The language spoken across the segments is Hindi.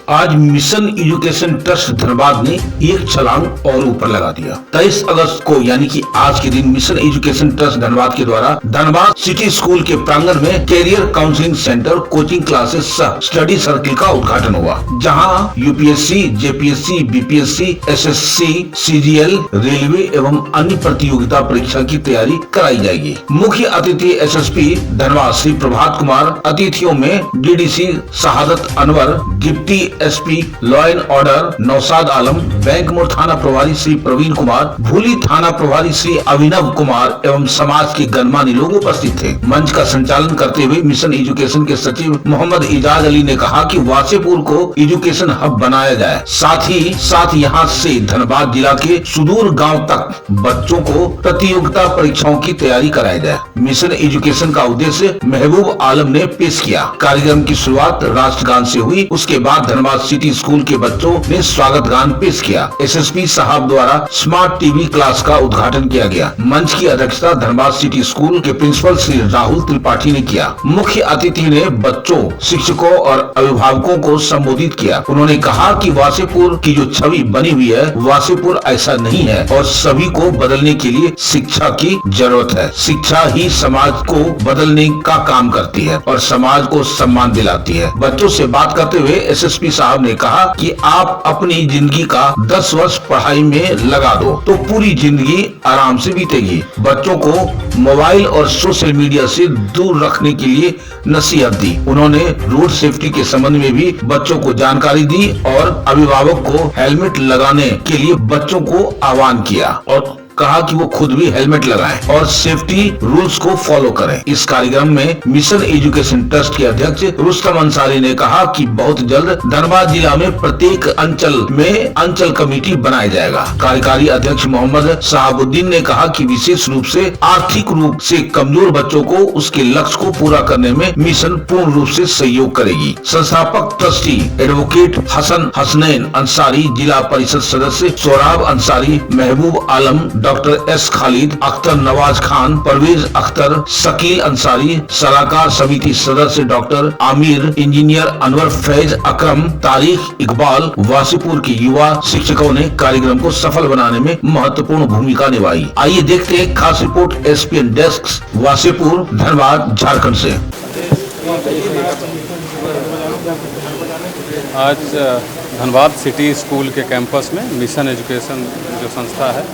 आज मिशन एजुकेशन ट्रस्ट धनबाद ने एक छलांग और ऊपर लगा दिया। 23 अगस्त को यानी कि आज के दिन मिशन एजुकेशन ट्रस्ट धनबाद के द्वारा धनबाद सिटी स्कूल के प्रांगण में career counselling centre, coaching classes सह स्टडी सर्किल का उद्घाटन हुआ, जहां UPSC, JPSC, BPSC, SSC, CGL, railway एवं अन्य प्रतियोगिता परीक्षा की तैयारी कराई जाएगी। मुख्य अतिथि एसएसपी धनबाद श्री प्रभात कुमार, अतिथियों में डीडीसी शहादत Anwar, deputy SP law and order Naushad Alam, bank मोड़ थाना प्रभारी श्री प्रवीण कुमार, भूली थाना प्रभारी श्री अभिनव कुमार एवं समाज के गणमान्य लोग उपस्थित थे। मंच का संचालन करते हुए मिशन एजुकेशन के सचिव मोहम्मद इजाज अली ने कहा कि वासेपुर को एजुकेशन हब बनाया जाए, साथ यहाँ से धनबाद जिला के सुदूर गांव तक बच्चों को प्रतियोगिता परीक्षाओं की तैयारी कराई जाए। मिशन एजुकेशन का उद्देश्य महबूब आलम ने पेश किया। कार्यक्रम की शुरुआत राष्ट्रगान से हुई, उसके बाद धनबाद सिटी स्कूल के बच्चों ने स्वागत गान पेश किया। एसएसपी साहब द्वारा स्मार्ट टीवी क्लास का उद्घाटन किया गया। मंच की अध्यक्षता धनबाद सिटी स्कूल के प्रिंसिपल श्री राहुल त्रिपाठी ने किया। मुख्य अतिथि ने बच्चों, शिक्षकों और अभिभावकों को संबोधित किया। उन्होंने कहा कि वासेपुर की जो छवि बनी हुई है, वासेपुर ऐसा नहीं है और सभी को बदलने के लिए शिक्षा की जरूरत है। शिक्षा ही समाज को बदलने का काम करती है और समाज को सम्मान दिलाती है। बच्चों से बात करते हुए एसएसपी साहब ने कहा कि आप अपनी जिंदगी का 10 वर्ष पढ़ाई में लगा दो तो पूरी जिंदगी आराम से बीतेगी। बच्चों को मोबाइल और सोशल मीडिया से दूर रखने के लिए नसीहत दी। उन्होंने रोड सेफ्टी के संबंध में भी बच्चों को जानकारी दी और अभिभावक को हेलमेट लगाने के लिए बच्चों को आह्वान किया और कहा कि वो खुद भी हेलमेट लगाएं और सेफ्टी रूल्स को फॉलो करें। इस कार्यक्रम में मिशन एजुकेशन ट्रस्ट के अध्यक्ष रुस्तम अंसारी ने कहा कि बहुत जल्द धनबाद जिला में प्रत्येक अंचल में अंचल कमेटी बनाया जाएगा। कार्यकारी अध्यक्ष मोहम्मद शहाबुद्दीन ने कहा कि विशेष रूप से आर्थिक रूप से कमजोर बच्चों को उसके लक्ष्य को पूरा करने में मिशन पूर्ण रूप से सहयोग करेगी। संस्थापक ट्रस्टी एडवोकेट हसन हसनैन अंसारी, जिला परिषद सदस्य सोहराब अंसारी, महबूब आलम, डॉक्टर एस खालिद, अख्तर नवाज खान, परवेज अख्तर, शकील अंसारी, सलाहकार समिति सदस्य डॉक्टर आमिर, इंजीनियर अनवर फैज अकरम, तारिक इकबाल, वासेपुर के युवा शिक्षकों ने कार्यक्रम को सफल बनाने में महत्वपूर्ण भूमिका निभाई। आइए देखते हैं खास report ESPN desk Wasseypur Dhanbad Jharkhand से। आज धनबाद सिटी स्कूल के कैंपस में मिशन एजुकेशन जो संस्था है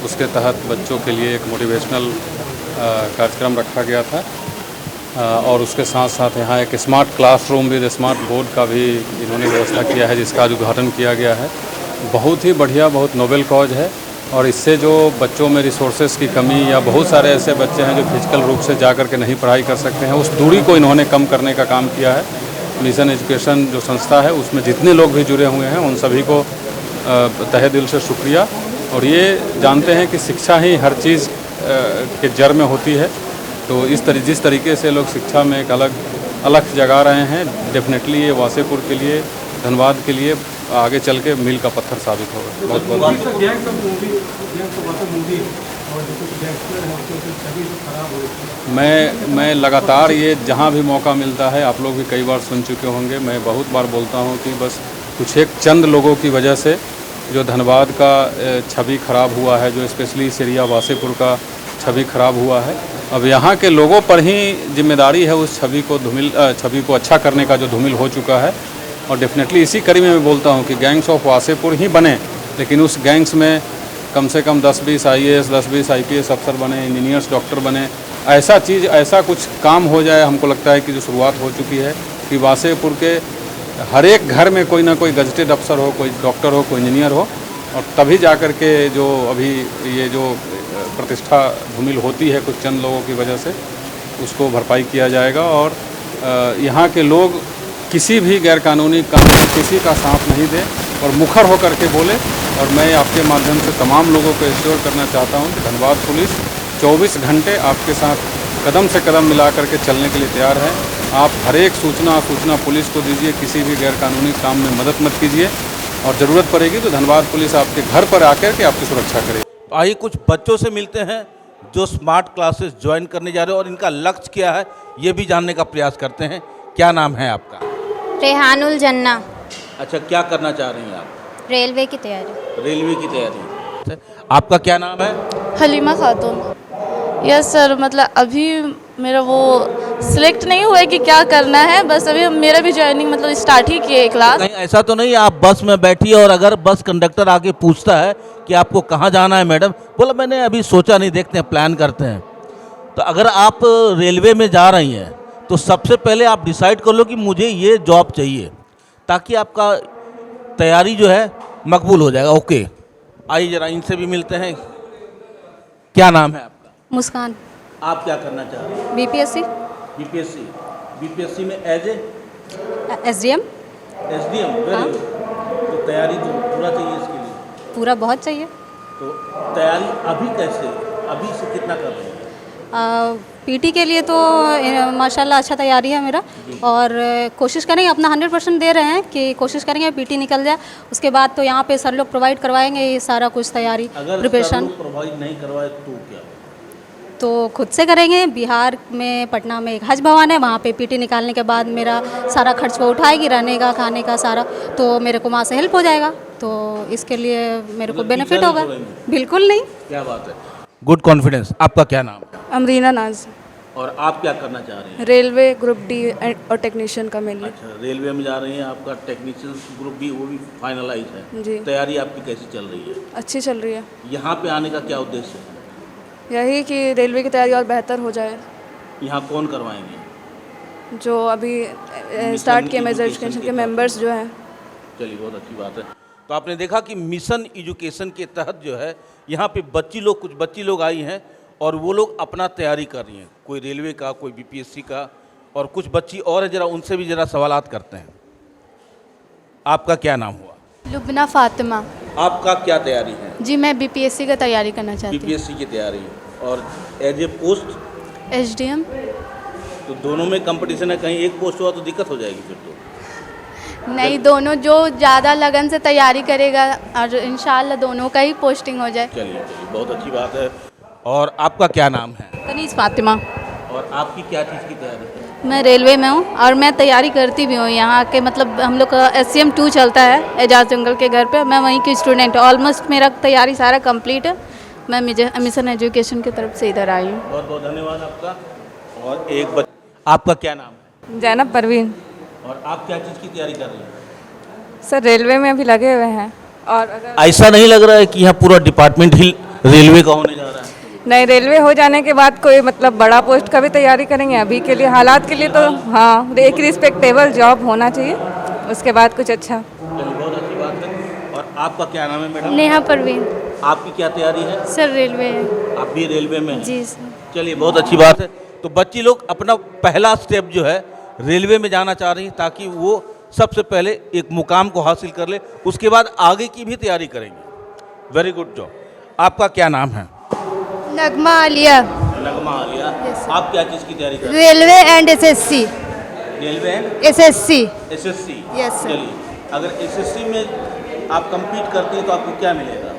उसके तहत बच्चों के लिए एक मोटिवेशनल कार्यक्रम रखा गया था और उसके साथ साथ यहाँ एक smart classroom with smart board का भी इन्होंने व्यवस्था किया है, जिसका आज उद्घाटन किया गया है। बहुत ही बढ़िया, बहुत नोबेल कॉज है और इससे जो बच्चों में रिसोर्सेज की कमी या बहुत सारे ऐसे बच्चे हैं जो फिजिकल रूप से जा कर के नहीं पढ़ाई कर सकते हैं, उस दूरी को इन्होंने कम करने का काम किया है। मिशन एजुकेशन जो संस्था है उसमें जितने लोग भी जुड़े हुए हैं उन सभी को तहे दिल से शुक्रिया। और ये जानते हैं कि शिक्षा ही हर चीज़ के जड़ में होती है, तो जिस तरीके से लोग शिक्षा में एक अलग जगा रहे हैं, डेफिनेटली ये वासेपुर के लिए, धनबाद के लिए आगे चल के मील का पत्थर साबित होगा। बहुत बहुत मैं लगातार ये जहाँ भी मौका मिलता है, आप लोग भी कई बार सुन चुके होंगे, मैं बहुत बार बोलता हूँ कि बस कुछ एक चंद लोगों की वजह से जो धनबाद का छवि ख़राब हुआ है, जो स्पेशली इस एरिया वासेपुर का छवि ख़राब हुआ है, अब यहाँ के लोगों पर ही जिम्मेदारी है उस छवि को अच्छा करने का जो धूमिल हो चुका है। और डेफिनेटली इसी कड़ी में मैं बोलता हूँ कि गैंग्स ऑफ वासेपुर ही बने, लेकिन उस गैंग्स में कम से कम 10-20 IAS, 10-20 IPS अफसर बने, इंजीनियर्स, डॉक्टर बने, ऐसा कुछ काम हो जाए। हमको लगता है कि जो शुरुआत हो चुकी है कि वासेपुर के हर एक घर में कोई ना कोई गजटेड अफसर हो, कोई डॉक्टर हो, कोई इंजीनियर हो, और तभी जा कर के जो अभी ये जो प्रतिष्ठा धूमिल होती है कुछ चंद लोगों की वजह से, उसको भरपाई किया जाएगा। और यहाँ के लोग किसी भी गैरकानूनी काम में किसी का साथ नहीं दें और मुखर होकर के बोले। और मैं आपके माध्यम से तमाम लोगों को एश्योर करना चाहता हूँ कि धनबाद पुलिस 24 घंटे आपके साथ कदम से कदम मिला करके चलने के लिए तैयार है। आप हर एक सूचना पुलिस को दीजिए, किसी भी गैरकानूनी काम में मदद मत कीजिए और ज़रूरत पड़ेगी तो धनबाद पुलिस आपके घर पर आकर के आपकी सुरक्षा करे। आइए कुछ बच्चों से मिलते हैं जो स्मार्ट क्लासेस ज्वाइन करने जा रहे हैं और इनका लक्ष्य क्या है ये भी जानने का प्रयास करते हैं। क्या नाम है आपका? रेहानुल जन्ना। अच्छा, क्या करना चाह रही हैं आप? रेलवे की तैयारी। रेलवे की तैयारी। आपका क्या नाम है? हलीमा खातून। यस सर, मतलब अभी मेरा वो सिलेक्ट नहीं हुआ है कि क्या करना है, बस अभी मेरा भी ज्वाइनिंग मतलब स्टार्ट ही किए क्लास। कहीं ऐसा तो नहीं आप बस में बैठी और अगर बस कंडक्टर आके पूछता है कि आपको कहाँ जाना है मैडम, बोला मैंने अभी सोचा नहीं, देखते हैं, प्लान करते हैं। तो अगर आप रेलवे में जा रही हैं तो सबसे पहले आप डिसाइड कर लो कि मुझे ये जॉब चाहिए, ताकि आपका तैयारी जो है मकबूल हो जाएगा। ओके, आइए जरा इनसे भी मिलते हैं। क्या नाम है आपका? मुस्कान। आप क्या करना चाह रहे हैं? बीपीएससी। बीपीएससी। बीपीएससी में as a SDM. SDM. Very हाँ। गुड। तो तैयारी तो पूरा चाहिए इसके लिए। पूरा बहुत चाहिए। तो तैयारी अभी कैसे, अभी से कितना कर रहे हैं? पीटी के लिए तो माशाल्लाह अच्छा तैयारी है मेरा, और कोशिश करेंगे, अपना 100% दे रहे हैं कि कोशिश करेंगे पीटी निकल जाए। उसके बाद तो यहाँ पे सर लोग प्रोवाइड करवाएंगे ये सारा कुछ तैयारी, अगर प्रिपरेशन प्रोवाइड नहीं करवाए तो क्या? तो खुद से करेंगे। बिहार में पटना में एक हज भवन है, वहाँ पे पीटी निकालने के बाद मेरा सारा खर्च वो उठाएगी, रहने का खाने का सारा, तो मेरे को वहाँ से हेल्प हो जाएगा। तो इसके लिए मेरे को मतलब बेनिफिट टीचर होगा। नहीं छोड़ेंगे? बिल्कुल नहीं। क्या बात है, गुड कॉन्फिडेंस। आपका क्या नाम है अमरीना नाज। और आप क्या करना चाह रही हैं? रेलवे ग्रुप डी और टेक्नीशियन का मेनली। अच्छा, रेलवे में जा रही हैं, आपका टेक्नीशियन ग्रुप भी वो भी फाइनलाइज है। जी। तैयारी आपकी कैसी चल रही है? अच्छी चल रही है। यहाँ पे आने का क्या उद्देश्य है? यही कि रेलवे की तैयारी और बेहतर हो जाए। यहाँ कौन करवाएंगे? जो अभी स्टार्ट किए मेजर एजुकेशन के मेंबर्स जो हैं। चलिए, बहुत अच्छी बात है। तो आपने देखा कि मिशन एजुकेशन के तहत जो है यहाँ पे कुछ बच्ची लोग आई हैं और वो लोग अपना तैयारी कर रही हैं, कोई रेलवे का, कोई बीपीएससी का, और कुछ बच्ची और है, जरा उनसे भी जरा सवालात करते हैं। आपका क्या नाम हुआ? लुबना फातिमा। आपका क्या तैयारी है? जी, मैं बीपीएससी का तैयारी करना चाहती हूँ। बीपीएससी की तैयारी और एज ए पोस्ट? एसडीएम। तो दोनों में कंपटीशन है, कहीं एक पोस्ट हुआ तो दिक्कत हो जाएगी फिर तो। नहीं, दोनों जो ज़्यादा लगन से तैयारी करेगा और इंशाल्लाह दोनों का ही पोस्टिंग हो जाए। चलिए चलिए, बहुत अच्छी बात है। और आपका क्या नाम है? तनीस फातिमा। और आपकी क्या चीज़ की तैयारी है? मैं रेलवे में हूँ और मैं तैयारी करती भी हूँ यहाँ के, मतलब हम लोग का SCM 2 चलता है एजाज जंगल के घर पे, मैं वहीं की स्टूडेंट। ऑलमोस्ट मेरा तैयारी सारा कंप्लीट है। मैं मिशन एजुकेशन की तरफ से इधर आई हूँ। बहुत बहुत धन्यवाद आपका। और एक आपका क्या नाम है? जैनब परवीन। और आप क्या चीज़ की तैयारी कर रही हैं? सर, रेलवे में अभी लगे हुए हैं। और अगर ऐसा नहीं लग रहा है कि यहाँ पूरा डिपार्टमेंट ही रेलवे का होने जा रहा है? नहीं, रेलवे हो जाने के बाद कोई मतलब बड़ा पोस्ट का भी तैयारी करेंगे। अभी के लिए, हालात के लिए तो हाँ, एक रिस्पेक्टेबल जॉब होना चाहिए, उसके बाद कुछ अच्छा। चलिए, बहुत अच्छी बात है। और आपका क्या नाम है मैडम? नेहा परवीन। आपकी क्या तैयारी है? सर रेलवे है। आप भी रेलवे में हैं? जी सर। चलिए, बहुत अच्छी बात है। तो बच्ची लोग अपना पहला स्टेप जो है रेलवे में जाना चाह रही हैं, ताकि वो सबसे पहले एक मुकाम को हासिल कर ले, उसके बाद आगे की भी तैयारी करेंगे। Very good job. आपका क्या नाम है? नगमा आलिया। नगमा आलिया। आप क्या चीज़ की तैयारी कर रहे रेलवे एंड SSC। हैं? Railway and SSC। SSC. Yes, sir. चलिए, अगर एसएससी में आप compete करते हैं तो आपको क्या मिलेगा?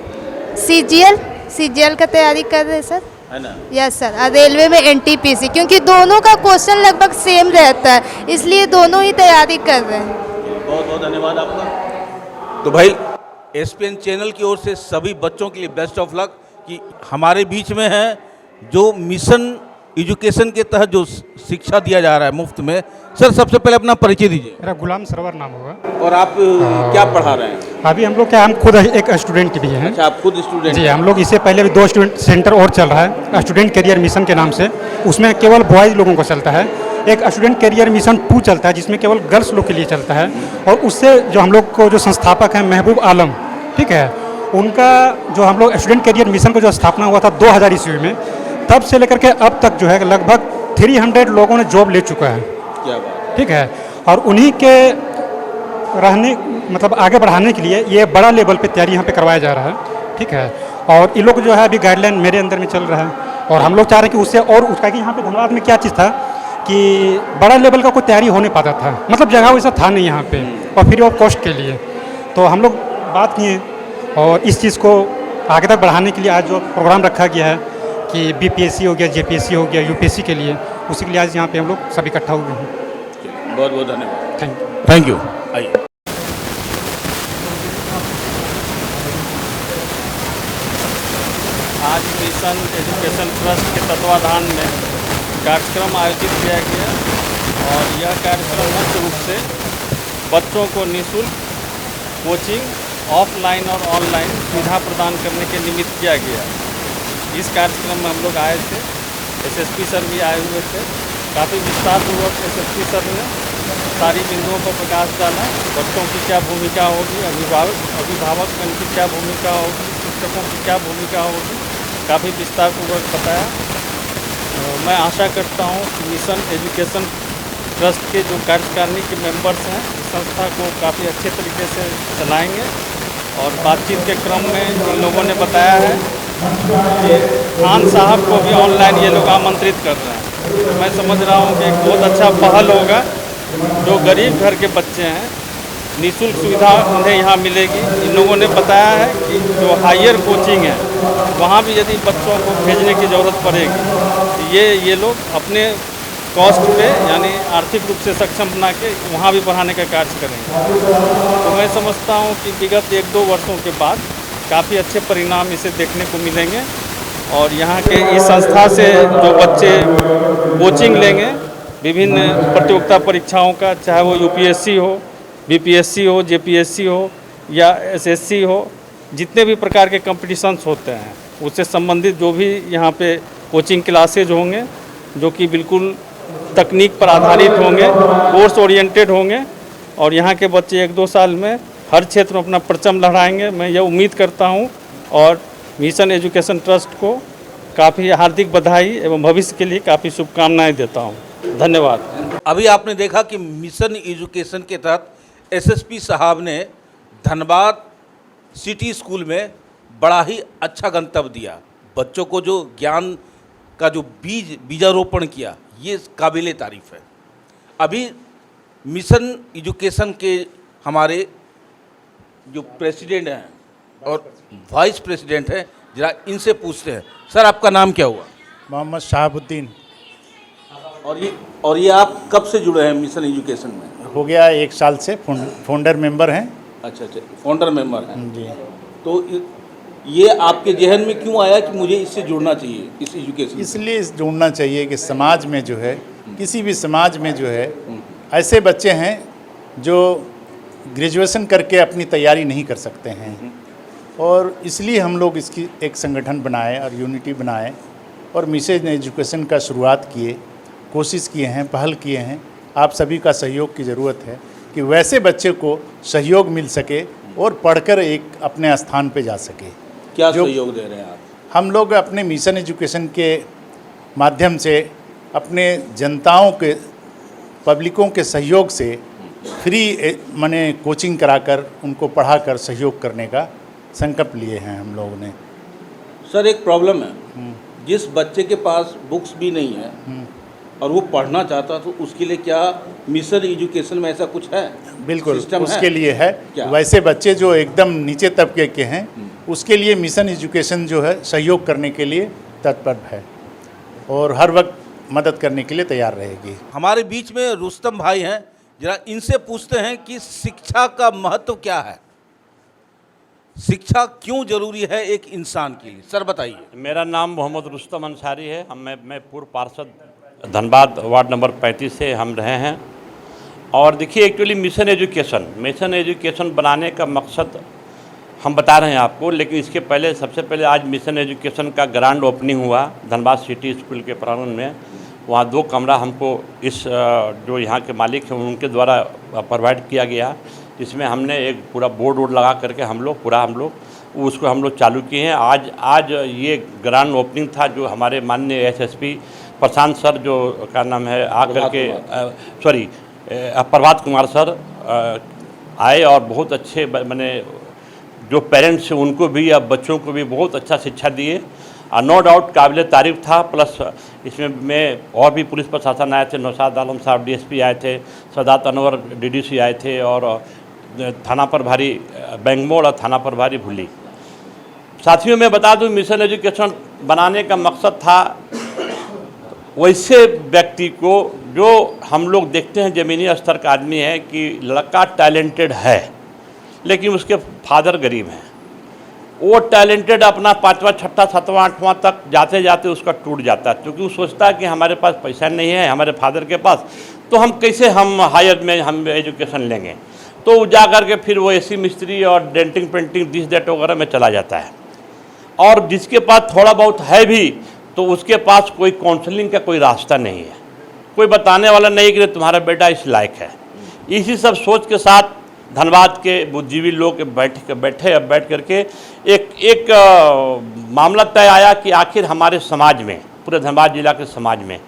CGL का तैयारी कर रहे हैं सर। है ना? Yes sir. और रेलवे में NTPC, क्योंकि दोनों का क्वेश्चन लगभग सेम रहता है, इसलिए दोनों ही तैयारी कर रहे हैं। बहुत बहुत धन्यवाद आपका। तो भाई, SPN चैनल की ओर से सभी बच्चों के लिए बेस्ट ऑफ लक। कि हमारे बीच में है जो मिशन एजुकेशन के तहत जो शिक्षा दिया जा रहा है मुफ्त में। सर, सबसे पहले अपना परिचय दीजिए। मेरा गुलाम सरवर नाम होगा। और आप क्या पढ़ा रहे हैं? अभी हम लोग हम खुद एक स्टूडेंट भी हैं। अच्छा, आप खुद स्टूडेंट? जी, हम लोग इससे पहले भी 2 स्टूडेंट सेंटर और चल रहा है, स्टूडेंट करियर मिशन के नाम से। उसमें केवल बॉयज़ लोगों को चलता है। एक स्टूडेंट करियर मिशन 2 चलता है, जिसमें केवल गर्ल्स लोग के लिए चलता है। और उससे जो हम लोग को जो संस्थापक हैं महबूब आलम, ठीक है, उनका जो हम लोग स्टूडेंट करियर मिशन का जो स्थापना हुआ था 2000 ईस्वी में, तब से लेकर के अब तक जो है लगभग 300 लोगों ने जॉब ले चुका है। क्या बात? ठीक है। और उन्हीं के रहने मतलब आगे बढ़ाने के लिए ये बड़ा लेवल पे तैयारी यहाँ पे करवाया जा रहा है। ठीक है। और ये लोग जो है अभी गाइडलाइन मेरे अंदर में चल रहा है, और हम लोग चाह रहे हैं कि उससे और उसका कि यहाँ पे धनबाद में क्या चीज़ था कि बड़ा लेवल का कोई तैयारी हो नहीं पाता था, मतलब जगह वैसा था नहीं यहाँ पे, और फ्री ऑफ कॉस्ट के लिए। तो हम लोग बात किए और इस चीज़ को आगे तक बढ़ाने के लिए आज जो प्रोग्राम रखा गया है कि BPSC हो गया, JPSC हो गया, UPSC के लिए, उसी के लिए आज यहाँ पे हम लोग सब इकट्ठा हुए हैं। बहुत बहुत धन्यवाद। Thank you. Thank you. आइए। मिशन एजुकेशन ट्रस्ट के तत्वाधान में कार्यक्रम आयोजित किया गया और यह कार्यक्रम मुख्य रूप से बच्चों को निःशुल्क कोचिंग ऑफलाइन और ऑनलाइन सुविधा प्रदान करने के निमित्त किया गया। इस कार्यक्रम में हम लोग आए थे, एसएसपी सर भी आए हुए थे। काफ़ी विस्तारपूर्वक एसएसपी सर ने सारी बिंदुओं पर प्रकाश डाला। बच्चों की क्या भूमिका होगी, अभिभावकगण की क्या भूमिका होगी, शिक्षकों की क्या भूमिका होगी, काफ़ी विस्तारपूर्वक बताया। मैं आशा करता हूँ कि मिशन एजुकेशन ट्रस्ट के जो कार्यकारिणी के मेंबर्स हैं इस संस्था को काफ़ी अच्छे तरीके से चलाएंगे। और बातचीत के क्रम में इन लोगों ने बताया है कि खान साहब को भी ऑनलाइन ये लोग आमंत्रित कर रहे हैं। मैं समझ रहा हूँ कि एक बहुत अच्छा पहल होगा। जो गरीब घर के बच्चे हैं निःशुल्क सुविधा उन्हें यहाँ मिलेगी। इन लोगों ने बताया है कि जो हायर कोचिंग है वहाँ भी यदि बच्चों को भेजने की ज़रूरत पड़ेगी ये लोग अपने कॉस्ट पे यानी आर्थिक रूप से सक्षम बना के वहाँ भी बढ़ाने का कार्य करेंगे। तो मैं समझता हूँ कि विगत 1-2 वर्षों के बाद काफ़ी अच्छे परिणाम इसे देखने को मिलेंगे। और यहाँ के इस संस्था से जो बच्चे कोचिंग लेंगे विभिन्न प्रतियोगिता परीक्षाओं का, चाहे वो यूपीएससी हो, बीपीएससी हो, जेपीएससी हो या एसएससी हो, जितने भी प्रकार के कंपटीशंस होते हैं उससे संबंधित जो भी यहाँ पे कोचिंग क्लासेज होंगे जो कि बिल्कुल तकनीक पर आधारित होंगे, कोर्स ओरिएंटेड होंगे और यहाँ के बच्चे 1-2 साल में हर क्षेत्र में अपना परचम लहराएंगे। मैं यह उम्मीद करता हूँ और मिशन एजुकेशन ट्रस्ट को काफ़ी हार्दिक बधाई एवं भविष्य के लिए काफ़ी शुभकामनाएं देता हूँ। धन्यवाद। अभी आपने देखा कि मिशन एजुकेशन के तहत एसएसपी साहब ने धनबाद सिटी स्कूल में बड़ा ही अच्छा गंतव्य दिया। बच्चों को जो ज्ञान का जो बीजारोपण किया ये काबिले तारीफ़ है। अभी मिशन एजुकेशन के हमारे जो प्रेसिडेंट हैं और वाइस प्रेसिडेंट हैं, जरा इनसे पूछते हैं। सर आपका नाम क्या हुआ? मोहम्मद शहाबुद्दीन। और ये आप कब से जुड़े हैं मिशन एजुकेशन में? हो गया 1 साल से फाउंडर मेंबर हैं। अच्छा, फाउंडर मेंबर हैं जी। तो ये आपके जहन में क्यों आया कि मुझे इससे जुड़ना चाहिए, इस एजुकेशन? इसलिए जुड़ना चाहिए कि समाज में जो है, किसी भी समाज में जो है ऐसे बच्चे हैं जो ग्रेजुएशन करके अपनी तैयारी नहीं कर सकते हैं और इसलिए हम लोग इसकी एक संगठन बनाए और यूनिटी बनाए और मिशन एजुकेशन का शुरुआत किए, कोशिश किए हैं, पहल किए हैं। आप सभी का सहयोग की ज़रूरत है कि वैसे बच्चे को सहयोग मिल सके और पढ़कर एक अपने स्थान पे जा सके। क्या सहयोग दे रहे हैं आप? हम लोग अपने मिशन एजुकेशन के माध्यम से अपने जनताओं के, पब्लिकों के सहयोग से फ्री माने कोचिंग कराकर उनको पढ़ाकर सहयोग करने का संकल्प लिए हैं हम लोगों ने। सर एक प्रॉब्लम है, जिस बच्चे के पास बुक्स भी नहीं है और वो पढ़ना चाहता तो उसके लिए क्या मिशन एजुकेशन में ऐसा कुछ है? बिल्कुल सिस्टम उसके है? लिए है। क्या? वैसे बच्चे जो एकदम नीचे तबके के हैं उसके लिए मिशन एजुकेशन जो है सहयोग करने के लिए तत्पर है और हर वक्त मदद करने के लिए तैयार रहेगी। हमारे बीच में रुस्तम भाई हैं, जरा इनसे पूछते हैं कि शिक्षा का महत्व क्या है, शिक्षा क्यों जरूरी है एक इंसान के लिए? सर बताइए। मेरा नाम मोहम्मद रुस्तम अंसारी है। मैं पूर्व पार्षद धनबाद वार्ड नंबर 35 से हम रहे हैं। और देखिए एक्चुअली मिशन एजुकेशन बनाने का मकसद हम बता रहे हैं आपको, लेकिन इसके पहले सबसे पहले आज मिशन एजुकेशन का ग्रैंड ओपनिंग हुआ धनबाद सिटी स्कूल के प्रांगण में। वहाँ 2 कमरा हमको इस जो यहाँ के मालिक हैं उनके द्वारा प्रोवाइड किया गया, जिसमें हमने एक पूरा बोर्ड लगा करके हम लोग उसको चालू किए हैं। आज ये ग्रैंड ओपनिंग था जो हमारे माननीय एसएसपी प्रशांत सर जो का नाम है आकर के प्रभात कुमार सर आए और बहुत अच्छे मैंने जो पेरेंट्स हैं उनको भी या बच्चों को भी बहुत अच्छा शिक्षा दिए। नो डाउट काबिल तारीफ़ था। प्लस इसमें में और भी पुलिस प्रशासन आए थे, नौशाद आलम साहब डीएसपी आए थे, सदात अनवर डीडीसी आए थे और थाना प्रभारी बेंगमोड़ और थाना प्रभारी भुली। साथियों मैं बता दूं मिशन एजुकेशन बनाने का मकसद था वैसे व्यक्ति को जो हम लोग देखते हैं ज़मीनी स्तर का आदमी है कि लड़का टैलेंटेड है लेकिन उसके फादर गरीब हैं, वो टैलेंटेड अपना 5वां 6ठा 7वां 8वां तक जाते जाते उसका टूट जाता है, क्योंकि वो सोचता है कि हमारे पास पैसा नहीं है हमारे फादर के पास, तो हम कैसे हम हायर में हम एजुकेशन लेंगे। तो वो जा कर के फिर वो एसी मिस्त्री और डेंटिंग पेंटिंग दिस दैट वगैरह में चला जाता है। और जिसके पास थोड़ा बहुत है भी तो उसके पास कोई काउंसलिंग का कोई रास्ता नहीं है, कोई बताने वाला नहीं कि तुम्हारा बेटा इस लायक है। इसी सब सोच के साथ धनबाद के बुद्धिजीवी लोग बैठ करके एक मामला तय आया कि आखिर हमारे समाज में, पूरे धनबाद जिला के समाज में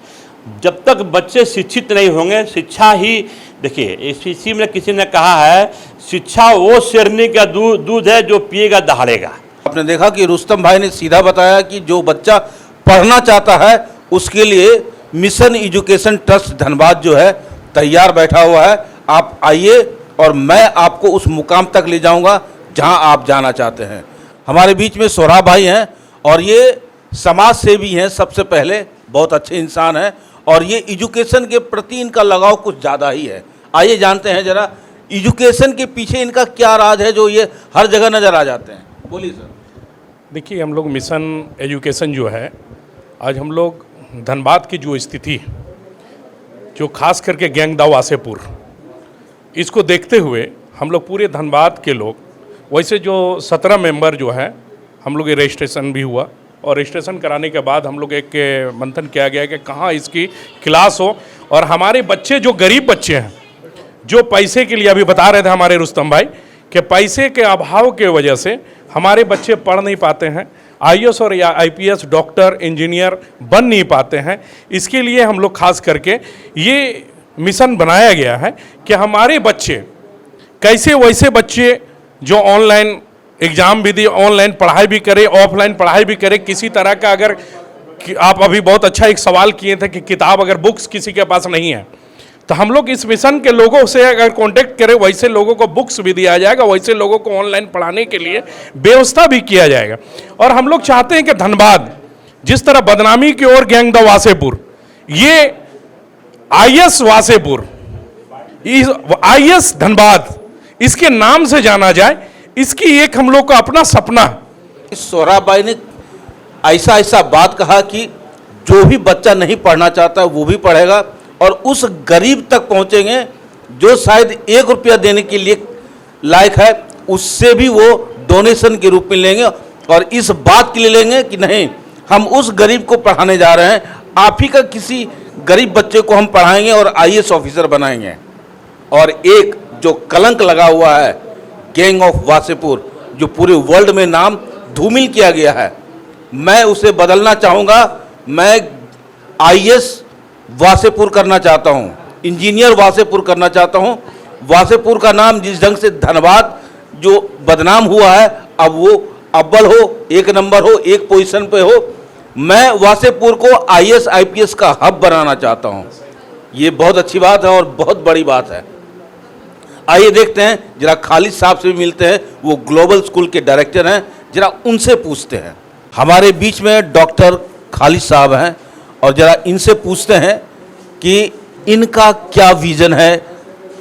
जब तक बच्चे शिक्षित नहीं होंगे, शिक्षा ही, देखिए इसी में किसी ने कहा है शिक्षा वो शेरनी का दूध है जो पिएगा दहाड़ेगा। आपने देखा कि रुस्तम भाई ने सीधा बताया कि जो बच्चा पढ़ना चाहता है उसके लिए मिशन एजुकेशन ट्रस्ट धनबाद जो है तैयार बैठा हुआ है। आप आइए और मैं आपको उस मुकाम तक ले जाऊंगा जहां आप जाना चाहते हैं। हमारे बीच में सोहराब भाई हैं और ये समाज सेवी हैं, सबसे पहले बहुत अच्छे इंसान हैं और ये एजुकेशन के प्रति इनका लगाव कुछ ज़्यादा ही है। आइए जानते हैं जरा एजुकेशन के पीछे इनका क्या राज है जो ये हर जगह नज़र आ जाते हैं। बोलिए सर। देखिए, हम लोग मिशन एजुकेशन जो है, आज हम लोग धनबाद की जो स्थिति, जो खास करके गैंगदा वासेपुर, इसको देखते हुए हम लोग पूरे धनबाद के लोग, वैसे जो 17 मेंबर जो हैं, हम लोग ये रजिस्ट्रेशन भी हुआ और रजिस्ट्रेशन कराने के बाद हम लोग एक मंथन किया गया कि कहाँ इसकी क्लास हो और हमारे बच्चे जो गरीब बच्चे हैं, जो पैसे के लिए, अभी बता रहे थे हमारे रुस्तम भाई कि पैसे के अभाव के वजह से हमारे बच्चे पढ़ नहीं पाते हैं, आईएएस और या आईपीएस, डॉक्टर, इंजीनियर बन नहीं पाते हैं। इसके लिए हम लोग खास करके ये मिशन बनाया गया है कि हमारे बच्चे कैसे, वैसे बच्चे जो ऑनलाइन एग्ज़ाम भी दिए, ऑनलाइन पढ़ाई भी करें, ऑफलाइन पढ़ाई भी करें, किसी तरह का, अगर आप अभी बहुत अच्छा एक सवाल किए थे कि किताब, अगर बुक्स किसी के पास नहीं है तो हम लोग इस मिशन के लोगों से अगर कांटेक्ट करें, वैसे लोगों को बुक्स भी दिया जाएगा, वैसे लोगों को ऑनलाइन पढ़ाने के लिए व्यवस्था भी किया जाएगा। और हम लोग चाहते हैं कि धनबाद जिस तरह बदनामी की ओर गैंगदा वासेपुर, ये आईएएस वासेपुर, आईएएस धनबाद, इसके नाम से जाना जाए, इसकी एक हम लोग का अपना सपना। सोहराब भाई ने ऐसा बात कहा कि जो भी बच्चा नहीं पढ़ना चाहता वो भी पढ़ेगा और उस गरीब तक पहुंचेंगे जो शायद 1 रुपया देने के लिए लायक है, उससे भी वो डोनेशन के रूप में लेंगे और इस बात के लिए लेंगे कि नहीं, हम उस गरीब को पढ़ाने जा रहे हैं, आप ही का किसी गरीब बच्चे को हम पढ़ाएंगे और आईएएस ऑफिसर बनाएंगे। और एक जो कलंक लगा हुआ है गैंग ऑफ वासेपुर, जो पूरे वर्ल्ड में नाम धूमिल किया गया है, मैं उसे बदलना चाहूँगा। मैं आईएएस वासेपुर करना चाहता हूँ, इंजीनियर वासेपुर करना चाहता हूँ। वासेपुर का नाम जिस ढंग से धनबाद जो बदनाम हुआ है, अब वो अव्वल हो, 1 नंबर हो, 1 पोजीशन पे हो। मैं वासेपुर को आईएएस आईपीएस का हब बनाना चाहता हूँ। ये बहुत अच्छी बात है और बहुत बड़ी बात है। आइए देखते हैं, जरा खालिद साहब से भी मिलते हैं, वो ग्लोबल स्कूल के डायरेक्टर हैं, जरा उनसे पूछते हैं। हमारे बीच में डॉक्टर खालिद साहब हैं और जरा इनसे पूछते हैं कि इनका क्या विज़न है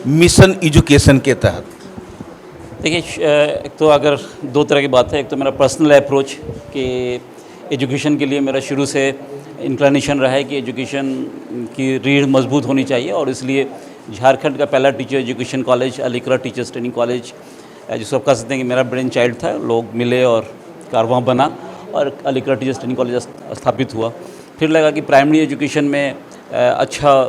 मिशन एजुकेशन के तहत। देखिए, एक तो अगर 2 तरह की बात है, एक तो मेरा पर्सनल अप्रोच कि एजुकेशन के लिए मेरा शुरू से इंक्लिनेशन रहा है कि एजुकेशन की रीढ़ मजबूत होनी चाहिए और इसलिए झारखंड का पहला टीचर एजुकेशन कॉलेज अलीकरा टीचर्स ट्रेनिंग कॉलेज, जिसको आप कह सकते हैं कि मेरा ब्रेन चाइल्ड था, लोग मिले और कारवां बना और अलीकरा टीचर्स ट्रेनिंग कॉलेज स्थापित हुआ। फिर लगा कि प्राइमरी एजुकेशन में अच्छा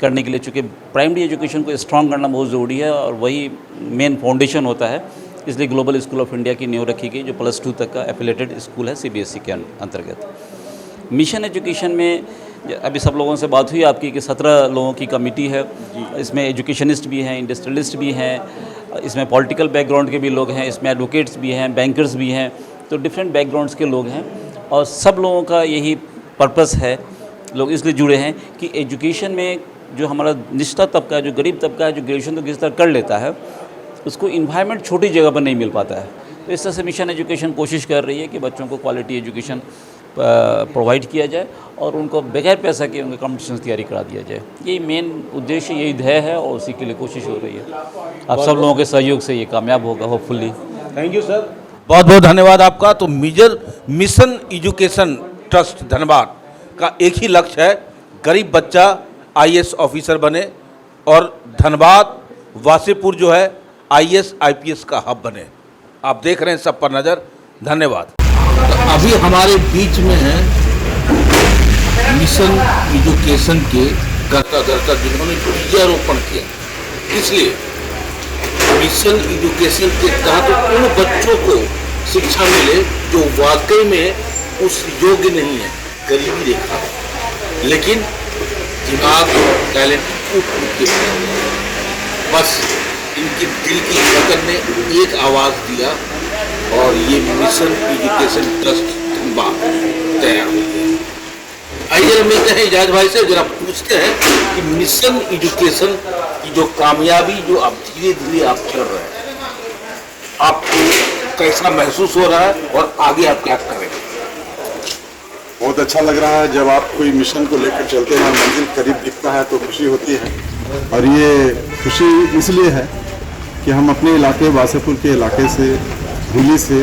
करने के लिए, चूँकि प्राइमरी एजुकेशन को स्ट्रॉन्ग करना बहुत ज़रूरी है और वही मेन फाउंडेशन होता है, इसलिए ग्लोबल स्कूल ऑफ इंडिया की नींव रखी गई, जो +2 तक का एफिलेटेड स्कूल है सीबीएसई के अंतर्गत। मिशन एजुकेशन में अभी सब लोगों से बात हुई आपकी कि 17 लोगों की कमेटी है, इसमें एजुकेशनिस्ट भी हैं, इंडस्ट्रियलिस्ट भी हैं, इसमें पॉलिटिकल बैकग्राउंड के भी लोग हैं, इसमें एडवोकेट्स भी हैं, बैंकर्स भी हैं, तो डिफरेंट बैकग्राउंड्स के लोग हैं और सब लोगों का यही पर्पस है, लोग इसलिए जुड़े हैं कि एजुकेशन में जो हमारा निचला तबका है, जो गरीब तबका है, जो ग्रेजुएशन तो किसी तरह कर लेता है, उसको इन्वायरमेंट छोटी जगह पर नहीं मिल पाता है। तो इस तरह से मिशन एजुकेशन कोशिश कर रही है कि बच्चों को क्वालिटी एजुकेशन प्रोवाइड किया जाए और उनको बगैर पैसा के उनके कॉम्पिटिशन तैयारी करा दिया जाए। यही मेन उद्देश्य, यही ध्येय है और उसी के लिए कोशिश हो रही है। आप सब लोगों के सहयोग से ये कामयाब होगा होपफुली। Thank you sir. बहुत बहुत धन्यवाद आपका। तो मिशन एजुकेशन ट्रस्ट धनबाद का एक ही लक्ष्य है, गरीब बच्चा आईएएस ऑफिसर बने और धनबाद वासेपुर जो है आईएएस आईपीएस का हब बने। आप देख रहे हैं सब पर नज़र। धन्यवाद। तो अभी हमारे बीच में है मिशन एजुकेशन के कर्ता जिन्होंने बीजारोपण किया। इसलिए मिशन एजुकेशन के तहत उन बच्चों को शिक्षा मिले जो वाकई में उस योग्य नहीं है, गरीबी रेखा, लेकिन दिमाग टैलेंट के बस इनकी दिल की धड़कन ने एक आवाज़ दिया और ये मिशन एजुकेशन ट्रस्ट धनबाद तैयार हो गया। आइए जरा मिलते हैं इजाज भाई से, जरा पूछते हैं कि मिशन एजुकेशन की जो कामयाबी जो आप धीरे धीरे आप चल रहे हैं, आपको कैसा महसूस हो रहा है और आगे आप क्या करेंगे? बहुत अच्छा लग रहा है। जब आप कोई मिशन को लेकर चलते हैं, मंजिल करीब दिखता है तो खुशी होती है। और ये खुशी इसलिए है कि हम अपने इलाके वासेपुर के इलाके से, भूली से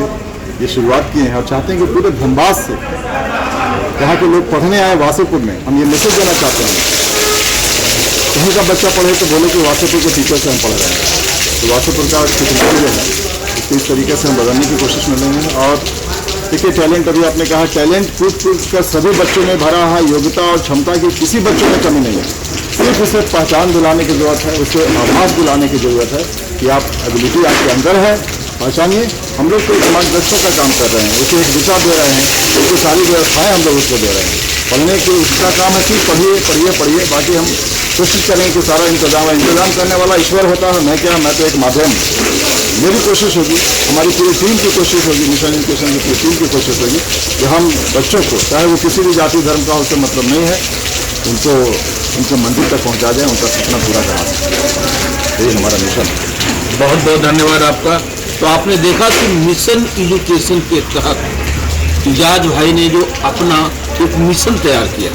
ये शुरुआत किए हैं और चाहते हैं कि पूरे धनबाद से जहाँ के लोग पढ़ने आए वासेपुर में, हम ये मैसेज देना चाहते हैं, कहीं का बच्चा पढ़े तो बोले कि वासेपुर के टीचर से हम पढ़ रहे हैं। तो वासेपुर का टेक्नोलॉजी जो है इसको इस तरीके से हम बदलने की कोशिश में लेंगे। और देखिए टैलेंट, अभी आपने कहा टैलेंट पूछ कर सभी बच्चों में भरा है, योग्यता और क्षमता की किसी बच्चों में कमी नहीं है। सिर्फ उसे पहचान दिलाने की ज़रूरत है, उसे आभास दिलाने की ज़रूरत है कि आप एबिलिटी आपके अंदर है, पहचानिए। हम लोग तो मार्गदर्शक का काम कर रहे हैं, उसे एक दिशा दे रहे हैं, उसको सारी व्यवस्थाएं हम लोग उसको दे रहे हैं। पढ़ने की उसका काम है कि पढ़िए पढ़िए पढ़िए, बाकी हम कोशिश करें कि सारा इंतजाम है। इंतजाम करने वाला ईश्वर होता है, मैं क्या, मैं तो एक माध्यम। मेरी कोशिश होगी, हमारी पूरी टीम की कोशिश होगी, मिशन एजुकेशन की पूरी टीम की कोशिश होगी कि हम बच्चों को, चाहे वो किसी भी जाति धर्म का उससे मतलब नहीं है, उनको उनके मंजिल तक पहुंचा दें, उनका सपना पूरा करा दें। यही हमारा मिशन है। बहुत बहुत धन्यवाद आपका। तो आपने देखा कि मिशन एजुकेशन के तहत इजाज भाई ने जो अपना एक मिशन तैयार किया,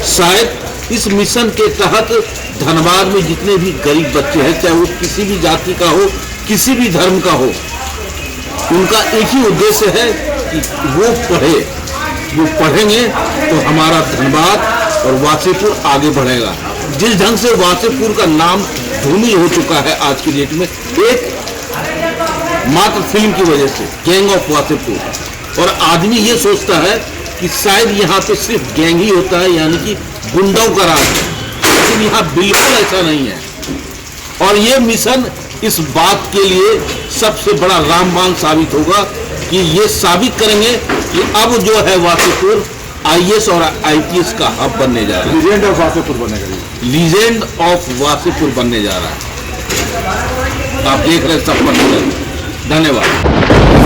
शायद इस मिशन के तहत धनबाद में जितने भी गरीब बच्चे हैं, चाहे वो किसी भी जाति का हो, किसी भी धर्म का हो, उनका एक ही उद्देश्य है कि वो पढ़े। वो पढ़ेंगे तो हमारा धनबाद और वासेपुर आगे बढ़ेगा। जिस ढंग से वासेपुर का नाम धूमिल हो चुका है आज की डेट में, एक मात्र फिल्म की वजह से, गैंग ऑफ वासेपुर, और आदमी ये सोचता है कि शायद यहाँ पे सिर्फ गैंग ही होता है, यानी कि गुंडों का राज है, लेकिन यहाँ बिल्कुल ऐसा नहीं है। और ये मिशन इस बात के लिए सबसे बड़ा रामबाण साबित होगा कि ये साबित करेंगे कि अब जो है वासेपुर आईएएस और आईपीएस का हब बनने जा रहा है। लीजेंड ऑफ वासेपुर बनेगा, लीजेंड ऑफ वासेपुर बनने जा रहा है। आप देख रहे हैं सब पर। धन्यवाद।